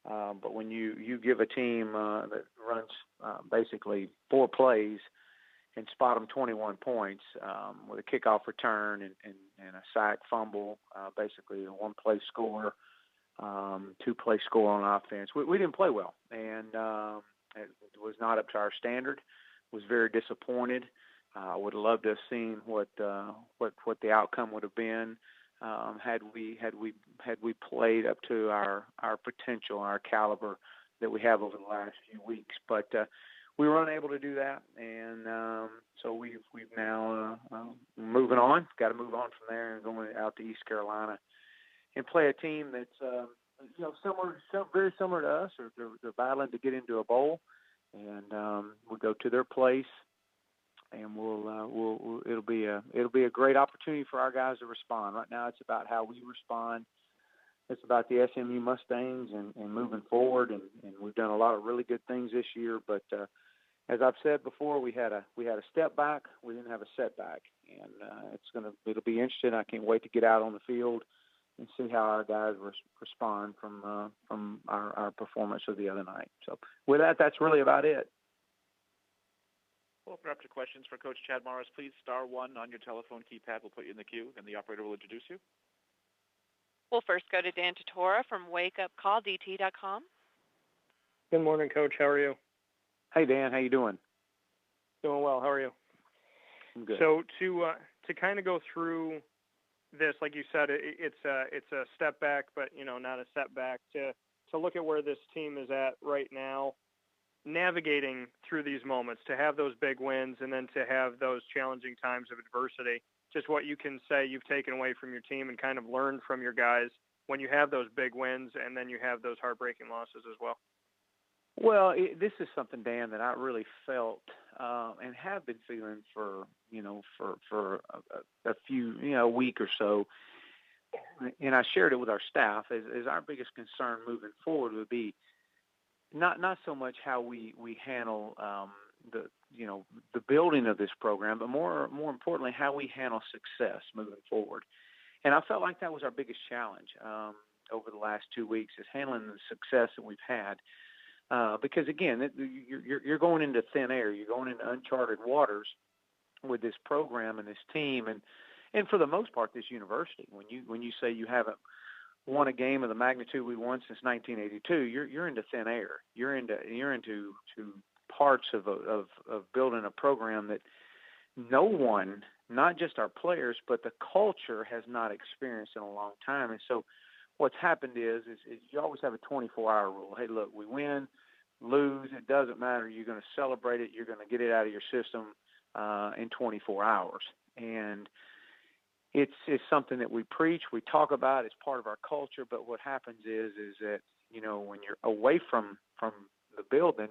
But when you give a team that runs basically 4 plays and spot them 21 points with a kickoff return and a sack fumble, basically a 1-play score, 2-play score on offense, we didn't play well. And it was not up to our standard. Was very disappointed. Would have loved to have seen what the outcome would have been had we played up to our potential, our caliber that we have over the last few weeks. But we were unable to do that, and so we've now moving on. Got to move on from there and going out to East Carolina and play a team that's very similar to us. Or they're battling to get into a bowl, and we'll go to their place. And it'll be a great opportunity for our guys to respond. Right now, it's about how we respond. It's about the SMU Mustangs and moving forward. And we've done a lot of really good things this year. But as I've said before, we had a step back. We didn't have a setback, and it'll be interesting. I can't wait to get out on the field and see how our guys respond from our performance of the other night. So with that, that's really about it. We'll open up to questions for Coach Chad Morris. Please star 1 on your telephone keypad. We'll put you in the queue, and the operator will introduce you. We'll first go to Dan Tortora from WakeUpCallDT.com. Good morning, Coach. How are you? Hey, Dan. How you doing? Doing well. How are you? I'm good. So to kind of go through this, like you said, it's a step back, but not a setback. To look at where this team is at right now, navigating through these moments, to have those big wins and then to have those challenging times of adversity, just what you can say you've taken away from your team and kind of learned from your guys when you have those big wins and then you have those heartbreaking losses as well. Well, this is something, Dan, that I really felt and have been feeling for a few, a week or so. And I shared it with our staff as our biggest concern moving forward would be not so much how we handle the building of this program, but more importantly, how we handle success moving forward. And I felt like that was our biggest challenge over the last 2 weeks, is handling the success that we've had. Because again, you're going into thin air, you're going into uncharted waters with this program and this team, and for the most part, this university. When you say you haven't won a game of the magnitude we won since 1982, you're into thin air. You're into parts of building a program that no one, not just our players, but the culture has not experienced in a long time. And so what's happened is you always have a 24-hour rule. Hey, look, we win, lose, it doesn't matter. You're going to celebrate it. You're going to get it out of your system in 24 hours. And it's something that we preach, we talk about, it's part of our culture. But what happens is that, when you're away from the building,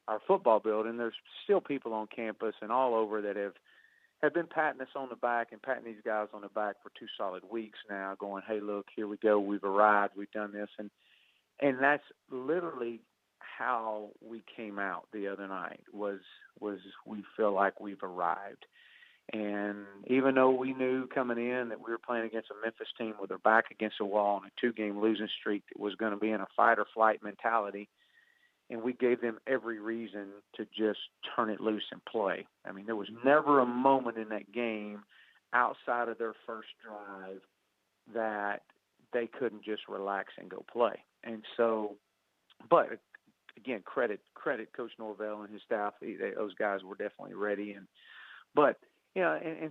our football building, there's still people on campus and all over that have been patting us on the back and patting these guys on the back for 2 solid weeks now, going, hey, look, here we go, we've arrived, we've done this. And that's literally how we came out the other night, was we feel like we've arrived. And even though we knew coming in that we were playing against a Memphis team with their back against the wall on a 2-game losing streak that was going to be in a fight-or-flight mentality, and we gave them every reason to just turn it loose and play. I mean, there was never a moment in that game outside of their first drive that they couldn't just relax and go play. And so, but again, credit Coach Norvell and his staff. Those guys were definitely ready. And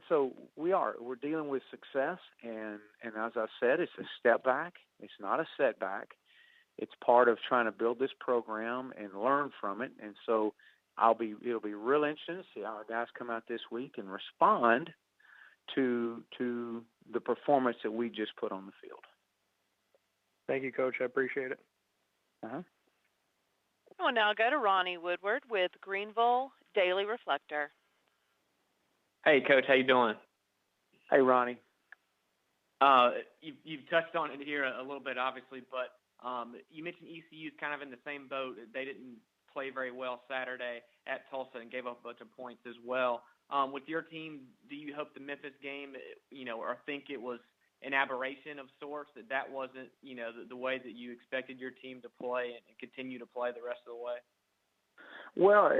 so we're dealing with success. And as I said, it's a step back. It's not a setback. It's part of trying to build this program and learn from it. And so it'll be real interesting to see how our guys come out this week and respond to the performance that we just put on the field. Thank you, Coach. I appreciate it. Uh-huh. We'll now go to Ronnie Woodward with Greenville Daily Reflector. Hey, Coach. How you doing? Hey, Ronnie. You've touched on it here a little bit, obviously, but you mentioned ECU's kind of in the same boat. They didn't play very well Saturday at Tulsa and gave up a bunch of points as well. With your team, do you hope the Memphis game, or think it was an aberration of sorts, that wasn't, the way that you expected your team to play and continue to play the rest of the way? Well,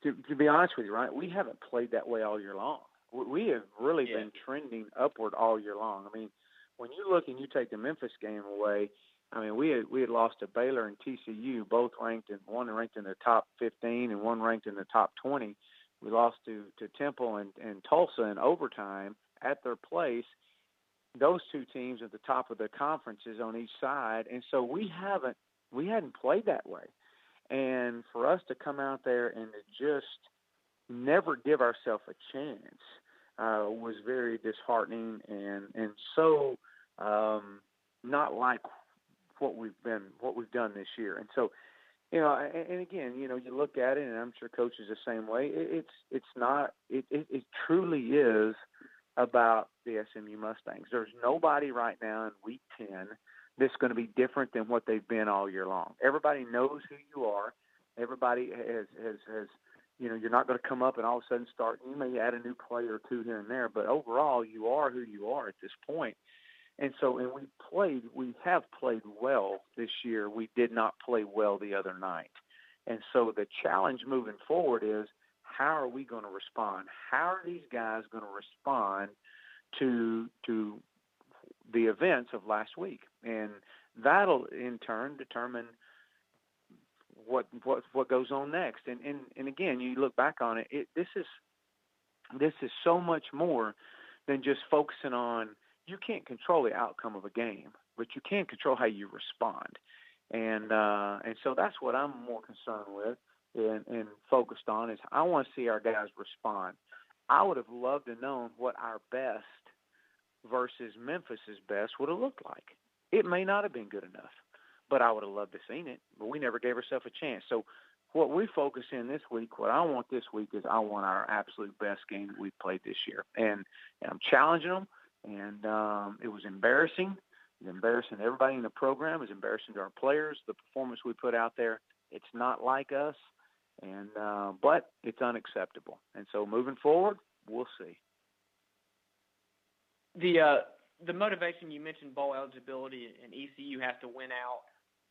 to be honest with you, right, we haven't played that way all year long. We have really been trending upward all year long. I mean, when you look and you take the Memphis game away, I mean, we had lost to Baylor and TCU, both ranked in one ranked in the top 15 and one ranked in the top 20. We lost to Temple and Tulsa in overtime at their place. Those two teams at the top of the conferences on each side, and so we hadn't played that way. And for us to come out there and to just never give ourselves a chance was very disheartening and so not like what we've done this year. And so, and again, you look at it, and I'm sure Coach is the same way. It truly is about the SMU Mustangs. There's nobody right now in Week 10 that's going to be different than what they've been all year long. Everybody knows who you are. Everybody has you're not going to come up and all of a sudden start. You may add a new player or two here and there, but overall, you are who you are at this point. And so, we have played well this year. We did not play well the other night. And so the challenge moving forward is, how are we going to respond? How are these guys going to respond to the events of last week? And that'll in turn determine what goes on next. And again, you look back on it, this is so much more than just focusing on. You can't control the outcome of a game, but you can control how you respond. And so that's what I'm more concerned with and focused on is I want to see our guys respond. I would have loved to know what our best versus Memphis's best would have looked like. It may not have been good enough, but I would have loved to have seen it. But we never gave ourselves a chance. So what we focus in this week, what I want this week is I want our absolute best game that we've played this year. And I'm challenging them. And it was embarrassing. It was embarrassing to everybody in the program. It was embarrassing to our players, the performance we put out there. It's not like us, and but it's unacceptable. And so moving forward, we'll see. The motivation, you mentioned bowl eligibility, and ECU has to win out.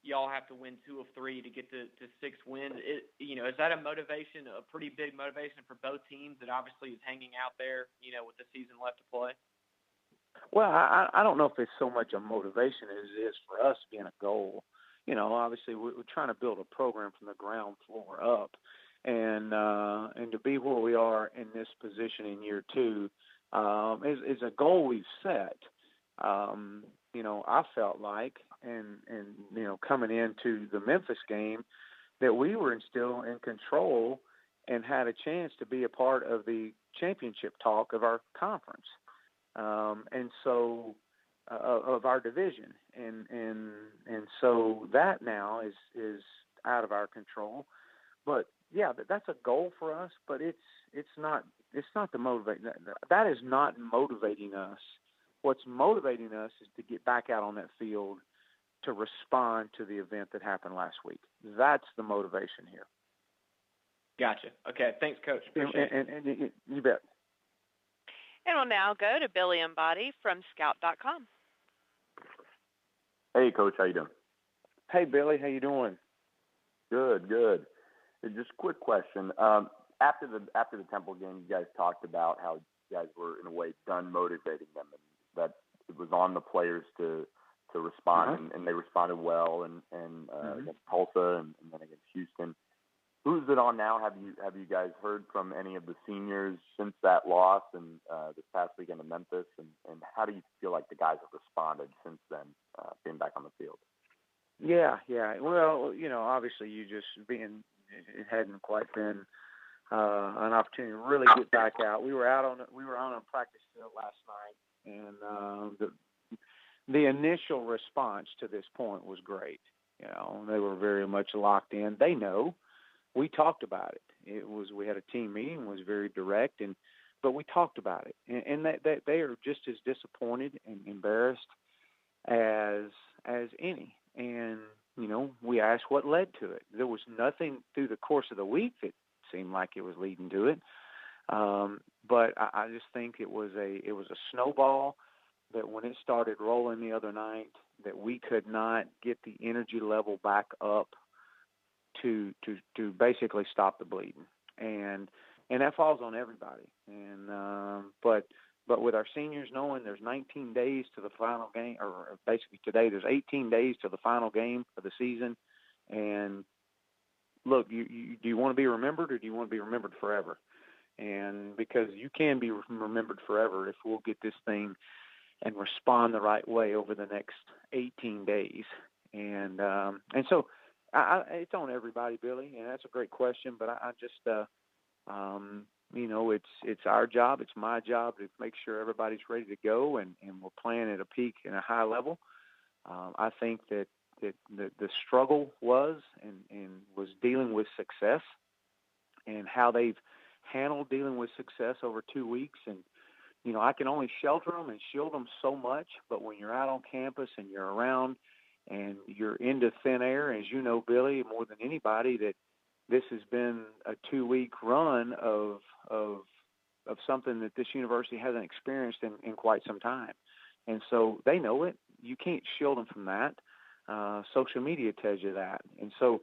Y'all have to win 2 of 3 to get to 6 wins. Is that a motivation, a pretty big motivation for both teams that obviously is hanging out there, with the season left to play? Well, I don't know if it's so much a motivation as it is for us being a goal. Obviously we're trying to build a program from the ground floor up, and to be where we are in this position in year 2 is a goal we've set. I felt like, and coming into the Memphis game, that we were still in control and had a chance to be a part of the championship talk of our conference. And so of our division, and so that now is out of our control. But yeah, that's a goal for us. But it's not the motivate. That is not motivating us. What's motivating us is to get back out on that field to respond to the event that happened last week. That's the motivation here. Gotcha. Okay. Thanks, Coach. Appreciate it. And you bet. And we'll now go to Billy Embody from Scout.com. Hey, Coach, how you doing? Hey, Billy, how you doing? Good. Just a quick question. After the Temple game, you guys talked about how you guys were in a way done motivating them, and that it was on the players to respond, and they responded well, and against Tulsa and then against Houston. Who's it on now? Have you guys heard from any of the seniors since that loss and this past weekend in Memphis? And how do you feel like the guys have responded since then, being back on the field? Yeah. Well, obviously it hadn't quite been an opportunity to really get back out. We were on a practice field last night, and the initial response to this point was great. They were very much locked in. They know. We talked about it. We had a team meeting. It was very direct, but we talked about it, and they are just as disappointed and embarrassed as any. And we asked what led to it. There was nothing through the course of the week that seemed like it was leading to it. But I just think it was a snowball that when it started rolling the other night, that we could not get the energy level back up to basically stop the bleeding, and that falls on everybody. And but with our seniors knowing there's 19 days to the final game, or basically today there's 18 days to the final game of the season, and look, do you want to be remembered, or do you want to be remembered forever? And because you can be remembered forever if we'll get this thing and respond the right way over the next 18 days. And so it's on everybody, Billy, and that's a great question. But I just, it's our job, it's my job to make sure everybody's ready to go, and we're playing at a peak and a high level. I think that the struggle was dealing with success, and how they've handled dealing with success over 2 weeks. And I can only shelter them and shield them so much, but when you're out on campus and you're around and you're into thin air, as you know, Billy, more than anybody, that this has been a 2-week run of something that this university hasn't experienced in quite some time. And so they know it. You can't shield them from that. Social media tells you that. And so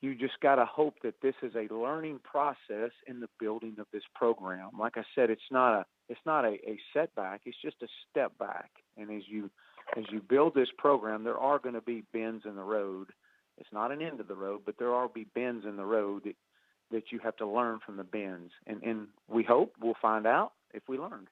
you just got to hope that this is a learning process in the building of this program. Like I said, it's not a setback. It's just a step back. And as you build this program, there are going to be bends in the road. It's not an end of the road, but there will be bends in the road that you have to learn from the bends. And we hope we'll find out if we learned.